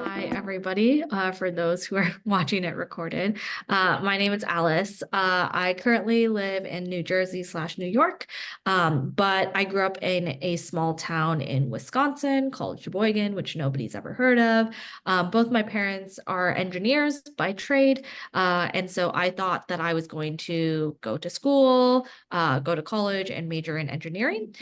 Hi, everybody. For those who are watching it recorded, my name is Alice. I currently live in New Jersey slash New York, but I grew up in a small town in Wisconsin called Sheboygan, which nobody's ever heard of. Both my parents are engineers by trade, and so I thought that I was going to go to school, go to college, and major in engineering.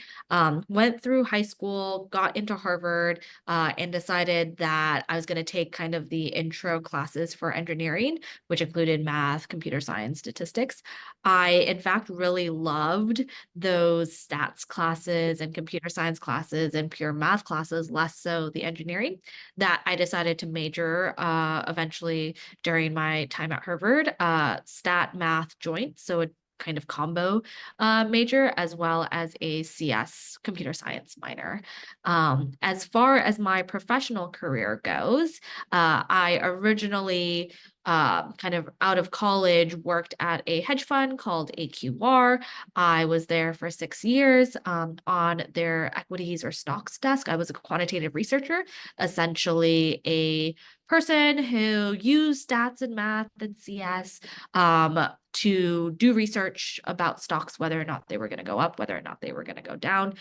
Went through high school, got into Harvard, and decided that I was going to take kind of the intro classes for engineering, which included math, computer science, statistics. I, in fact, really loved those stats classes and computer science classes and pure math classes, less so the engineering, that I decided to major eventually during my time at Harvard, stat math joint. So a kind of combo major, as well as a CS computer science minor. As far as my professional career goes, I originally, kind of out of college, worked at a hedge fund called AQR. I was there for 6 years on their equities or stocks desk. I was a quantitative researcher, essentially a person who used stats and math and CS to do research about stocks, whether or not they were going to go up, whether or not they were going to go down.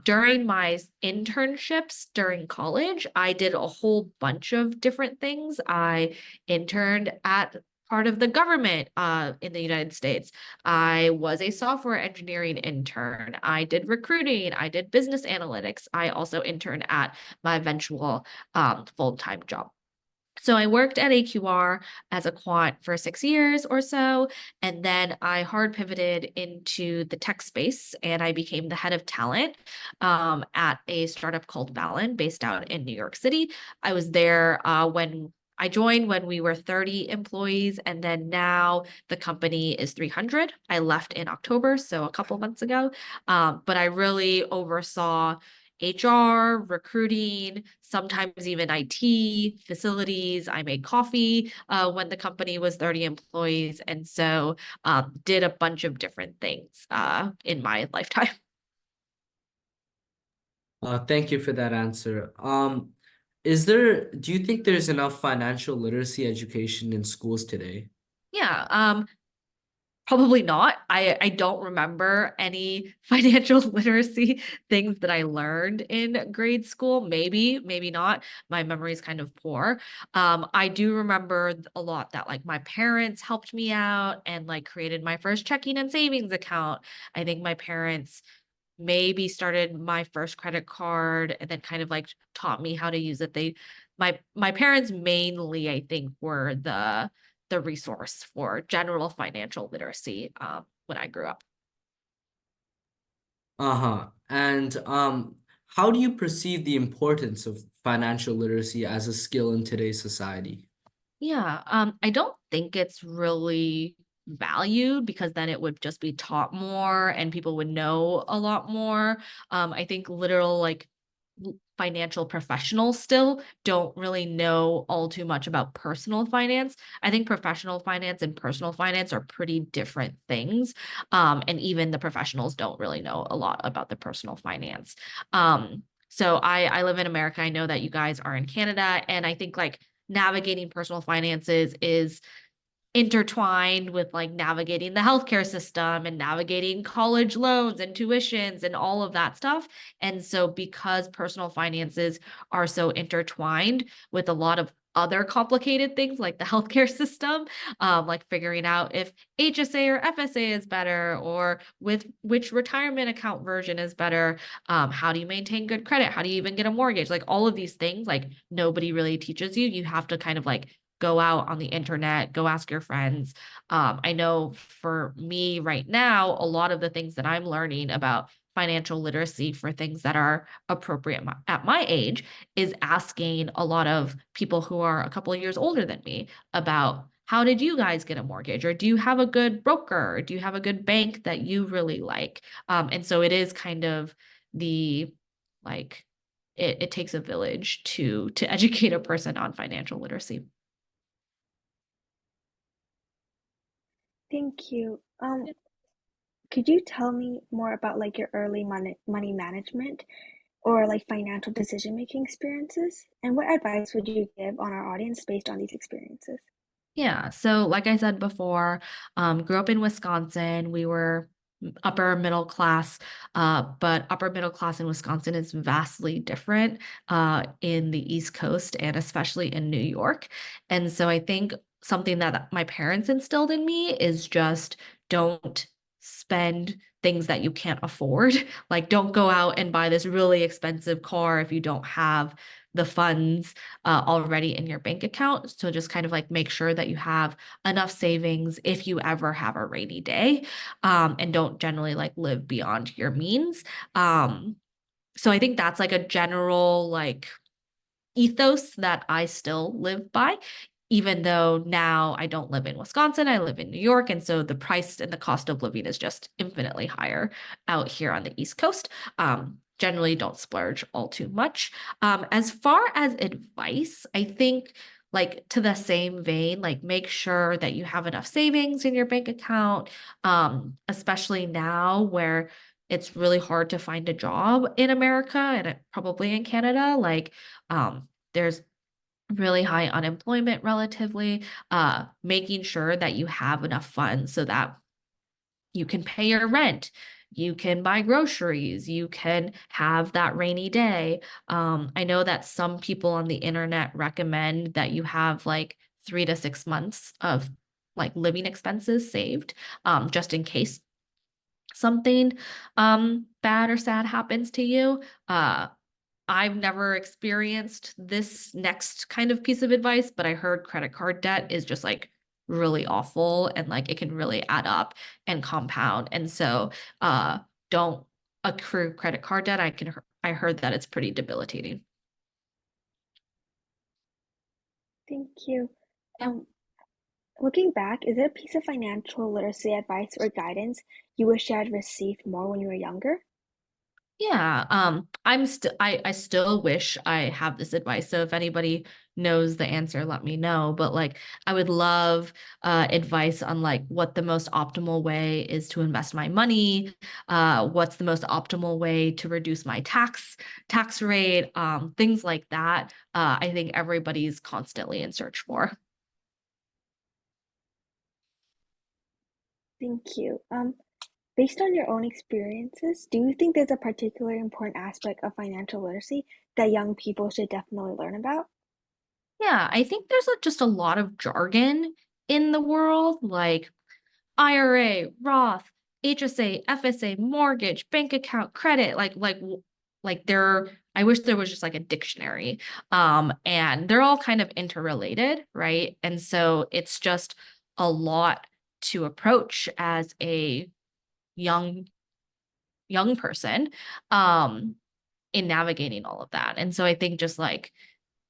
During my internships during college, I did a whole bunch of different things. I interned at part of the government in the United States. I was a software engineering intern. I did recruiting. I did business analytics. I also interned at my eventual full-time job. So I worked at AQR as a quant for 6 years or so, and then I hard pivoted into the tech space and I became the head of talent at a startup called Valen based out in New York City. I was there when I joined when we were 30 employees, and then now the company is 300. I left in October, so a couple months ago, but I really oversaw HR, recruiting, sometimes even IT, facilities. I made coffee when the company was 30 employees. And so did a bunch of different things in my lifetime. Thank you for that answer. Do you think there's enough financial literacy education in schools today? Yeah, probably not. I don't remember any financial literacy things that I learned in grade school. Maybe, maybe not. My memory is kind of poor. I do remember a lot that like my parents helped me out and like created my first checking and savings account. I think my parents maybe started my first credit card and then kind of like taught me how to use it. My parents mainly, I think, were the resource for general financial literacy when I grew up. Uh-huh. And how do you perceive the importance of financial literacy as a skill in today's society? Yeah, I don't think it's really valued because then it would just be taught more and people would know a lot more. I think literal like financial professionals still don't really know all too much about personal finance. I think professional finance and personal finance are pretty different things. And even the professionals don't really know a lot about the personal finance. So I live in America. I know that you guys are in Canada, and I think like navigating personal finances is intertwined with like navigating the healthcare system and navigating college loans and tuitions and all of that stuff. And so, because personal finances are so intertwined with a lot of other complicated things like the healthcare system, like figuring out if HSA or FSA is better, or with which retirement account version is better, how do you maintain good credit? How do you even get a mortgage? Like all of these things, like nobody really teaches you. You have to kind of like go out on the internet, go ask your friends. I know for me right now, a lot of the things that I'm learning about financial literacy for things that are appropriate at my age is asking a lot of people who are a couple of years older than me about how did you guys get a mortgage, or do you have a good broker, or do you have a good bank that you really like? And so it is kind of the like it takes a village to educate a person on financial literacy. Thank you. Could you tell me more about like your early money management? or like financial decision making experiences? And what advice would you give on our audience based on these experiences? Yeah. So, like I said before, grew up in Wisconsin. We were upper middle class, but upper middle class in Wisconsin is vastly different in the East Coast and especially in New York. And so, I think something that my parents instilled in me is just don't spend things that you can't afford. Like, don't go out and buy this really expensive car if you don't have the funds already in your bank account. So just kind of like make sure that you have enough savings if you ever have a rainy day, and don't generally like live beyond your means. Um, so I think that's like a general like ethos that I still live by, even though now I don't live in Wisconsin, I live in New York. And so the price and the cost of living is just infinitely higher out here on the East Coast. Generally don't splurge all too much. As far as advice, I think like to the same vein, like make sure that you have enough savings in your bank account, especially now where it's really hard to find a job in America and probably in Canada. Like there's really high unemployment relatively, making sure that you have enough funds so that you can pay your rent, you can buy groceries, you can have that rainy day. I know that some people on the internet recommend that you have like 3 to 6 months of like living expenses saved, just in case something bad or sad happens to you. I've never experienced this next kind of piece of advice, but I heard credit card debt is just like really awful and like it can really add up and compound. And so don't accrue credit card debt. I heard that it's pretty debilitating. Thank you. Yeah. Um, Looking back, is there a piece of financial literacy advice or guidance you wish you had received more when you were younger? Yeah, I still wish I have this advice. So if anybody knows the answer, let me know. But like I would love advice on like what the most optimal way is to invest my money, what's the most optimal way to reduce my tax rate, things like that. I think everybody's constantly in search for. Thank you. Based on your own experiences, do you think there's a particularly important aspect of financial literacy that young people should definitely learn about? Yeah, I think there's just a lot of jargon in the world, like IRA, Roth, HSA, FSA, mortgage, bank account, credit, like there I wish there was just like a dictionary. And they're all kind of interrelated, right? And so it's just a lot to approach as a young young person um in navigating all of that. And so I think just like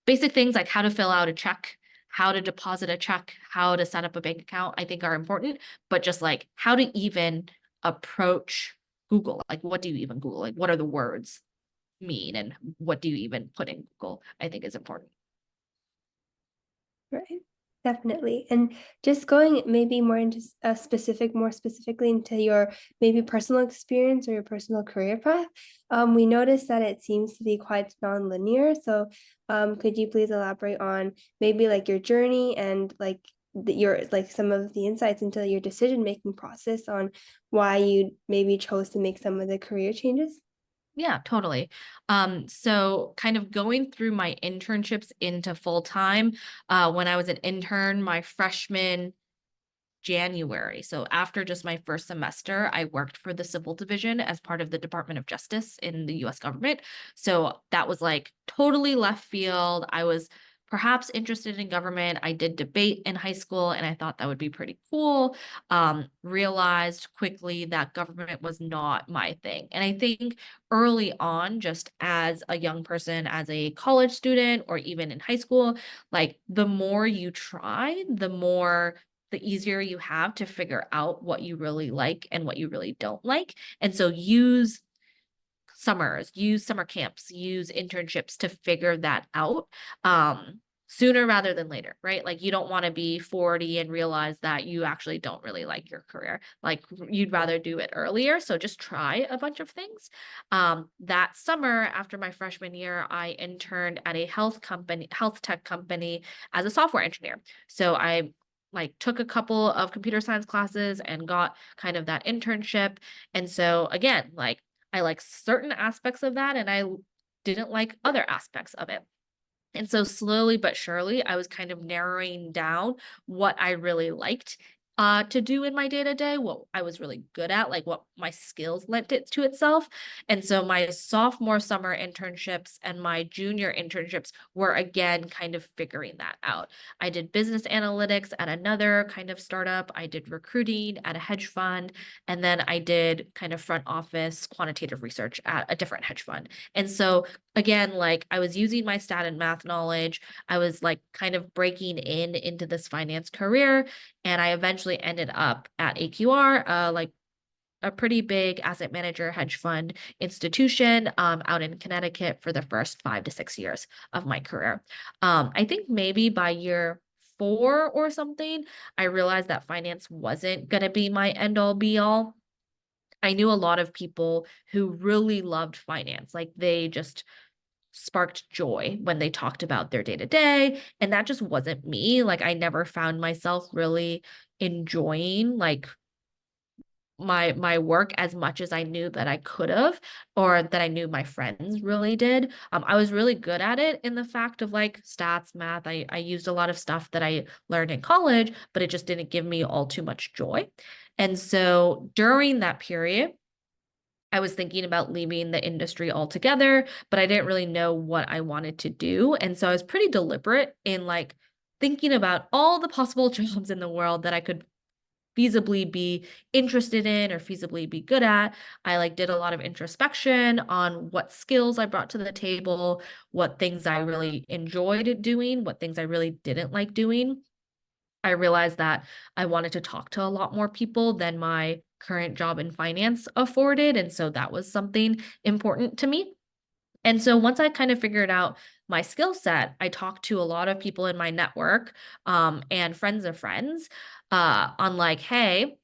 basic things like how to fill out a check, how to deposit a check, how to set up a bank account, I think are important, but just like how to even approach Google. Like, what do you even Google? Like, what are the words mean? And what do you even put in Google? I think is important. Right. Definitely. And just going maybe more into more specifically into your maybe personal experience or your personal career path, we noticed that it seems to be quite non-linear. So, could you please elaborate on maybe like your journey and like your like some of the insights into your decision-making process on why you maybe chose to make some of the career changes? Yeah, totally. So kind of going through my internships into full time, when I was an intern, my freshman January. So after just my first semester, I worked for the civil division as part of the Department of Justice in the US government. So that was like totally left field. I was perhaps interested in government. I did debate in high school and I thought that would be pretty cool. Realized quickly that government was not my thing. And I think early on, just as a young person, as a college student, or even in high school, like the more you try, the easier you have to figure out what you really like and what you really don't like. And so use summer camps, use internships to figure that out. sooner rather than later, right? Like you don't want to be 40 and realize that you actually don't really like your career. Like you'd rather do it earlier. So just try a bunch of things. That summer after my freshman year, I interned at a health tech company as a software engineer. So I like took a couple of computer science classes and got kind of that internship. And so again, like I like certain aspects of that and I didn't like other aspects of it. And so slowly but surely, I was kind of narrowing down what I really liked to do in my day to day, what I was really good at, like what my skills lent it to itself. And so my sophomore summer internships and my junior internships were again kind of figuring that out. I did business analytics at another kind of startup. I did recruiting at a hedge fund. And then I did kind of front office quantitative research at a different hedge fund. And so again, like I was using my stat and math knowledge. I was like kind of breaking into this finance career. And I eventually ended up at AQR, like a pretty big asset manager hedge fund institution out in Connecticut for the first 5 to 6 years of my career. I think maybe by year 4 or something, I realized that finance wasn't going to be my end all be all. I knew a lot of people who really loved finance. Like they just sparked joy when they talked about their day to day. And that just wasn't me. Like I never found myself really enjoying like my work as much as I knew that I could have or that I knew my friends really did. I was really good at it in the fact of like stats, math. I used a lot of stuff that I learned in college, but it just didn't give me all too much joy. And so during that period, I was thinking about leaving the industry altogether, but I didn't really know what I wanted to do. And so I was pretty deliberate in like thinking about all the possible jobs in the world that I could feasibly be interested in or feasibly be good at. I like did a lot of introspection on what skills I brought to the table, what things I really enjoyed doing, what things I really didn't like doing. I realized that I wanted to talk to a lot more people than my current job in finance afforded. And so that was something important to me. And so once I kind of figured out my skill set, I talked to a lot of people in my network and friends of friends on like, hey,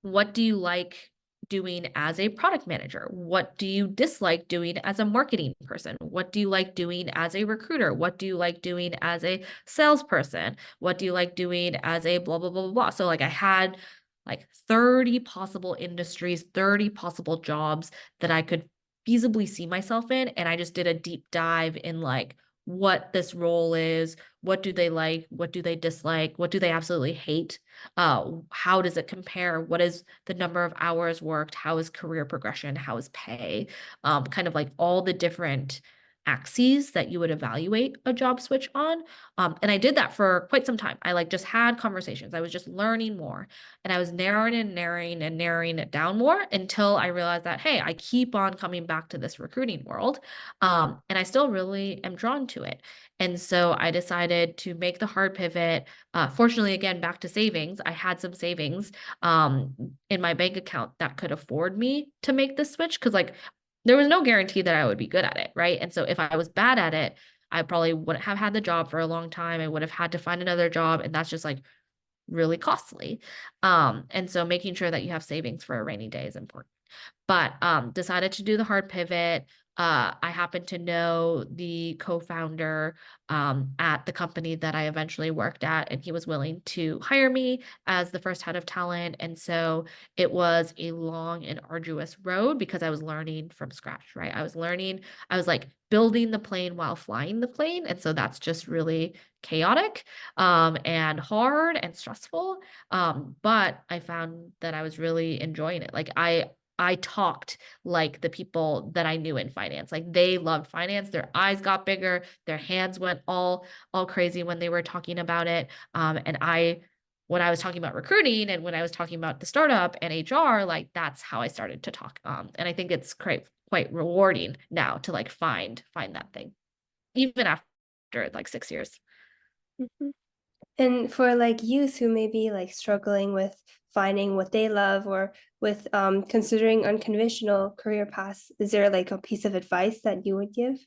what do you like doing as a product manager? What do you dislike doing as a marketing person? What do you like doing as a recruiter? What do you like doing as a salesperson? What do you like doing as a blah, blah, blah, blah, blah. So like I had like 30 possible industries, 30 possible jobs that I could feasibly see myself in. And I just did a deep dive in like what this role is, what do they like, what do they dislike, what do they absolutely hate, how does it compare, what is the number of hours worked, how is career progression, how is pay, kind of like all the different axes that you would evaluate a job switch on. And I did that for quite some time. I like just had conversations. I was just learning more and I was narrowing it down more until I realized that, hey, I keep on coming back to this recruiting world. And I still really am drawn to it. And so I decided to make the hard pivot. Fortunately, again, back to savings. I had some savings in my bank account that could afford me to make this switch because like there was no guarantee that I would be good at it, right? And so if I was bad at it, I probably wouldn't have had the job for a long time. I would have had to find another job, and that's just like really costly. And so making sure that you have savings for a rainy day is important. But decided to do the hard pivot. I happen to know the co-founder at the company that I eventually worked at, and he was willing to hire me as the first head of talent. And so it was a long and arduous road because I was learning from scratch, right? I was like building the plane while flying the plane. And so that's just really chaotic and hard and stressful. But I found that I was really enjoying it. Like I talked like the people that I knew in finance. Like they loved finance. Their eyes got bigger. Their hands went all crazy when they were talking about it. When I was talking about recruiting and when I was talking about the startup and HR, like that's how I started to talk. And I think it's quite rewarding now to like find that thing, even after like 6 years. Mhm. And for like youth who may be like struggling with finding what they love or with considering unconventional career paths, is there like a piece of advice that you would give?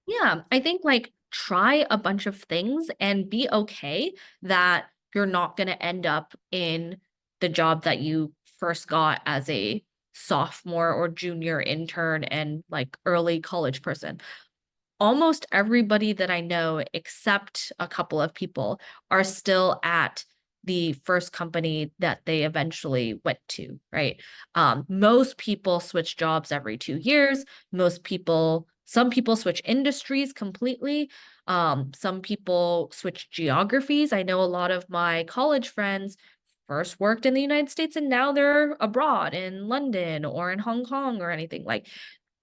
Yeah, I think like try a bunch of things and be okay that you're not going to end up in the job that you first got as a sophomore or junior intern and like early college person. Almost everybody that I know, except a couple of people, are still at the first company that they eventually went to, right? Most people switch jobs every 2 years. Some people switch industries completely. Some people switch geographies. I know a lot of my college friends first worked in the United States and now they're abroad in London or in Hong Kong or anything. Like,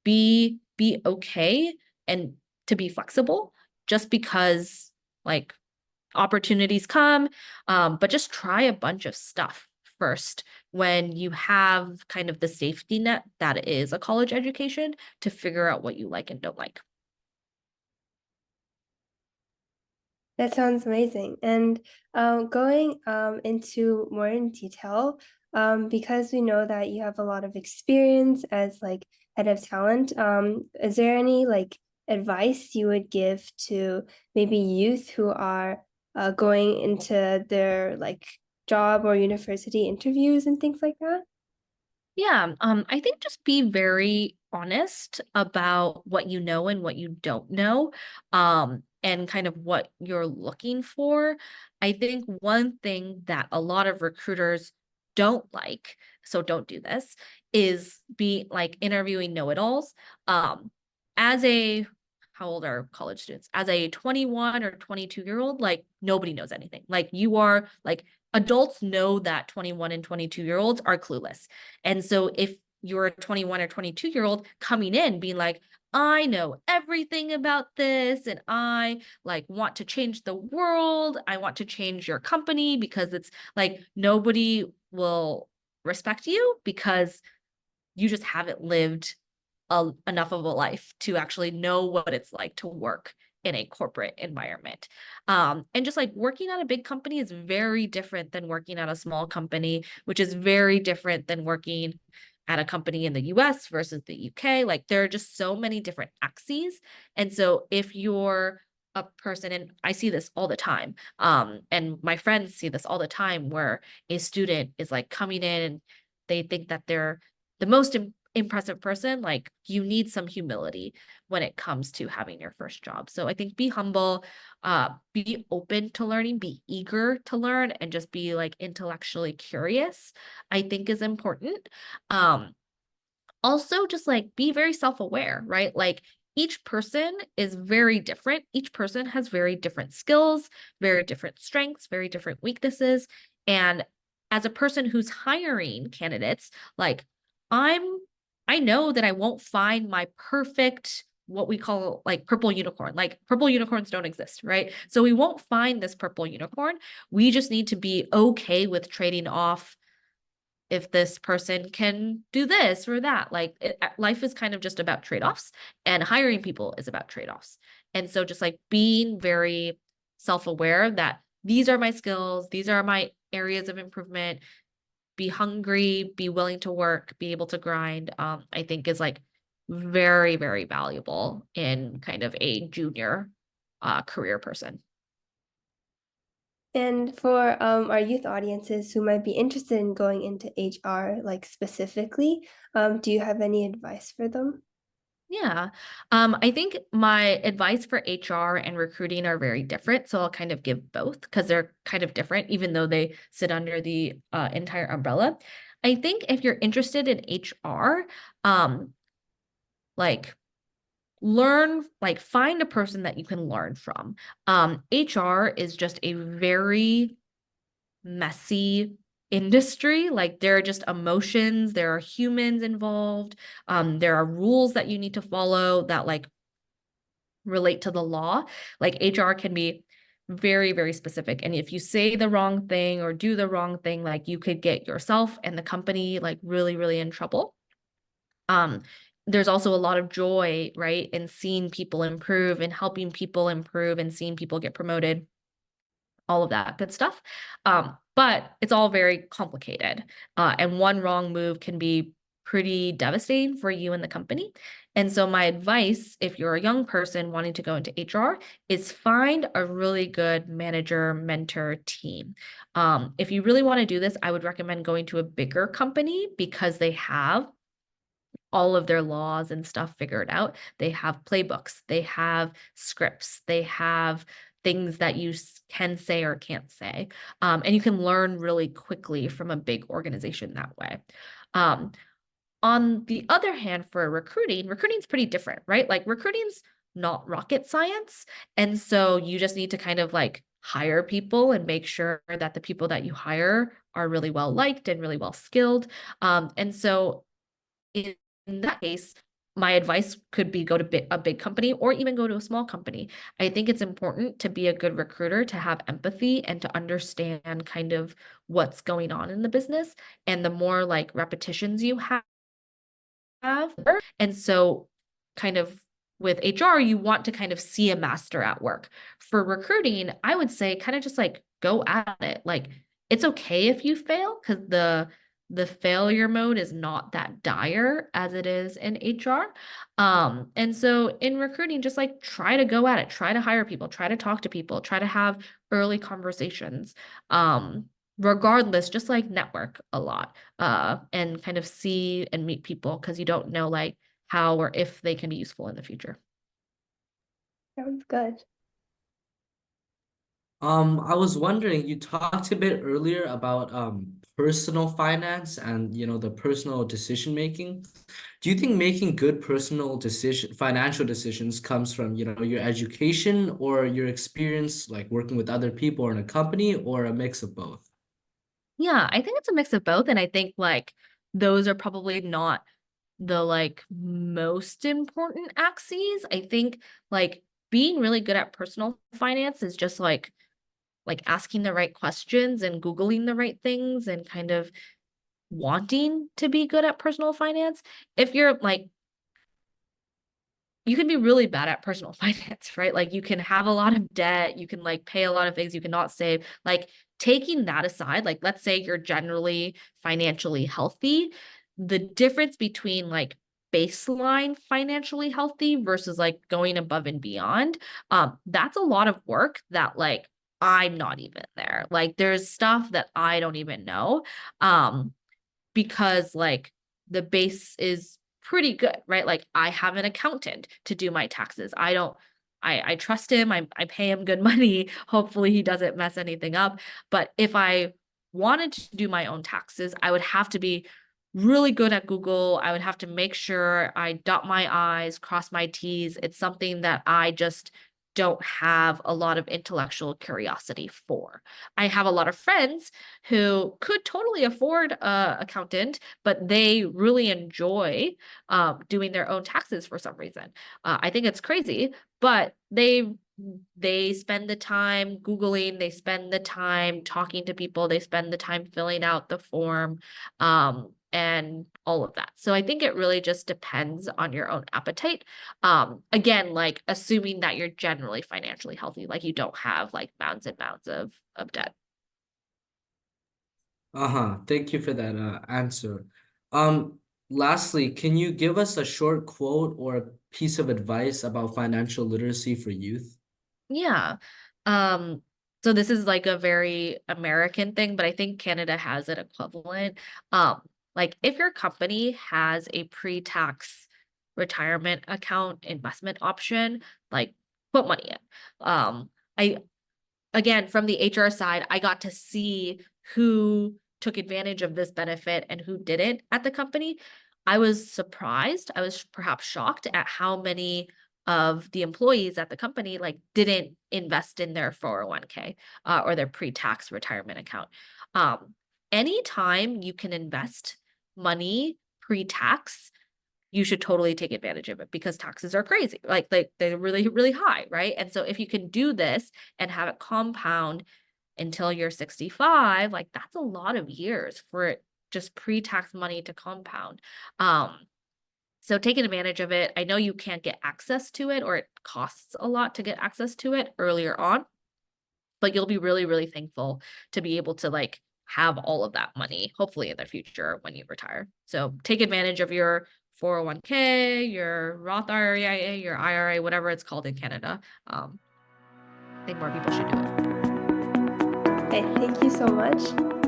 be okay and to be flexible just because like opportunities come, but just try a bunch of stuff first when you have kind of the safety net that is a college education to figure out what you like and don't like. That sounds amazing. And going into more in detail, because we know that you have a lot of experience as like head of talent, is there any like advice you would give to maybe youth who are going into their like job or university interviews and things like that? Yeah, I think just be very honest about what you know and what you don't know, and kind of what you're looking for. I think one thing that a lot of recruiters don't like, so don't do this, is be like interviewing know-it-alls. As a, how old are college students? As a 21 or 22-year-old, like nobody knows anything. Like you are like adults know that 21 and 22-year-olds are clueless. And so if you're a 21 or 22-year-old coming in being like, I know everything about this and I like want to change the world. I want to change your company because it's like nobody will respect you because you just haven't lived enough of a life to actually know what it's like to work in a corporate environment. And just like working at a big company is very different than working at a small company, which is very different than working at a company in the US versus the UK. Like there are just so many different axes. And so if you're a person, and I see this all the time, and my friends see this all the time, where a student is like coming in and they think that they're the most impressive person, like you need some humility when it comes to having your first job. So I think be humble, be open to learning, be eager to learn, and just be like intellectually curious, I think is important. Um, Also just like be very self-aware, right? Like each person is very different. Each person has very different skills, very different strengths, very different weaknesses. And as a person who's hiring candidates, like I'm I know that I won't find my perfect what we call like purple unicorn. Like purple unicorns don't exist, right? So we won't find this purple unicorn. We just need to be okay with trading off if this person can do this or that. Like life is kind of just about trade-offs, and hiring people is about trade-offs. And so just like being very self-aware that these are my skills, these are my areas of improvement, be hungry, be willing to work, be able to grind, I think is like very, very valuable in kind of a junior career person. And for our youth audiences who might be interested in going into HR, like specifically, do you have any advice for them? Yeah. I think my advice for HR and recruiting are very different. So I'll kind of give both because they're kind of different, even though they sit under the entire umbrella. I think if you're interested in HR, like find a person that you can learn from. HR is just a very messy industry. Like there are just emotions, there are humans involved, there are rules that you need to follow that like relate to the law. Like HR can be very, very specific. And if you say the wrong thing or do the wrong thing, like you could get yourself and the company like really, really in trouble. Um, there's also a lot of joy, right, in seeing people improve and helping people improve and seeing people get promoted, all of that good stuff. But it's all very complicated. And one wrong move can be pretty devastating for you and the company. And so my advice, if you're a young person wanting to go into HR, is find a really good manager mentor team. If you really want to do this, I would recommend going to a bigger company because they have all of their laws and stuff figured out. They have playbooks, they have scripts, they have things that you can say or can't say. And you can learn really quickly from a big organization that way. On the other hand, for recruiting's pretty different, right? Like recruiting's not rocket science. And so you just need to kind of like hire people and make sure that the people that you hire are really well liked and really well skilled. And so in that case, my advice could be go to a big company or even go to a small company. I think it's important to be a good recruiter, to have empathy and to understand kind of what's going on in the business. And the more like repetitions you have, and so kind of with HR, you want to kind of see a master at work. For recruiting, I would say kind of just like go at it. Like it's okay if you fail because the failure mode is not that dire as it is in HR. And so in recruiting, just like try to go at it, try to hire people, try to talk to people, try to have early conversations. Regardless, just like network a lot, and kind of see and meet people because you don't know like how or if they can be useful in the future. Sounds good. I was wondering, you talked a bit earlier about personal finance and the personal decision making. Do you think making good financial decisions comes from, your education or your experience like working with other people or in a company or a mix of both? Yeah, I think it's a mix of both. And I think like those are probably not the like most important axes. I think like being really good at personal finance is just like asking the right questions and Googling the right things and kind of wanting to be good at personal finance. If you're like you can be really bad at personal finance, right? Like you can have a lot of debt, you can like pay a lot of things, you cannot save. Like taking that aside, like let's say you're generally financially healthy, the difference between like baseline financially healthy versus like going above and beyond, that's a lot of work that like I'm not even there. Like there's stuff that I don't even know. Um, because like the base is pretty good, right? Like I have an accountant to do my taxes. I trust him. I pay him good money. Hopefully he doesn't mess anything up. But if I wanted to do my own taxes, I would have to be really good at Google. I would have to make sure I dot my I's, cross my T's. It's something that I just don't have a lot of intellectual curiosity for. I have a lot of friends who could totally afford a accountant, but they really enjoy doing their own taxes for some reason. I think it's crazy, but they spend the time Googling, they spend the time talking to people, they spend the time filling out the form, and all of that. So I think it really just depends on your own appetite. Again, like assuming that you're generally financially healthy, like you don't have like mounds and mounds of debt. Uh-huh. Thank you for that answer. Um, Lastly, can you give us a short quote or a piece of advice about financial literacy for youth? Yeah. Um, so this is like a very American thing, but I think Canada has an equivalent. Like if your company has a pre-tax retirement account investment option, like put money in. I again, from the HR side, I got to see who took advantage of this benefit and who didn't at the company. I was surprised. I was perhaps shocked at how many of the employees at the company like didn't invest in their 401k or their pre-tax retirement account. Um, Anytime you can invest money pre-tax, you should totally take advantage of it because taxes are crazy. Like they're really, really high, right? And so if you can do this and have it compound until you're 65, like that's a lot of years for it just pre-tax money to compound. Um, so taking advantage of it, I know you can't get access to it or it costs a lot to get access to it earlier on, but you'll be really, really thankful to be able to like have all of that money, hopefully in the future when you retire. So take advantage of your 401k, your Roth IRA, your IRA, whatever it's called in Canada. I think more people should do it. Okay, thank you so much.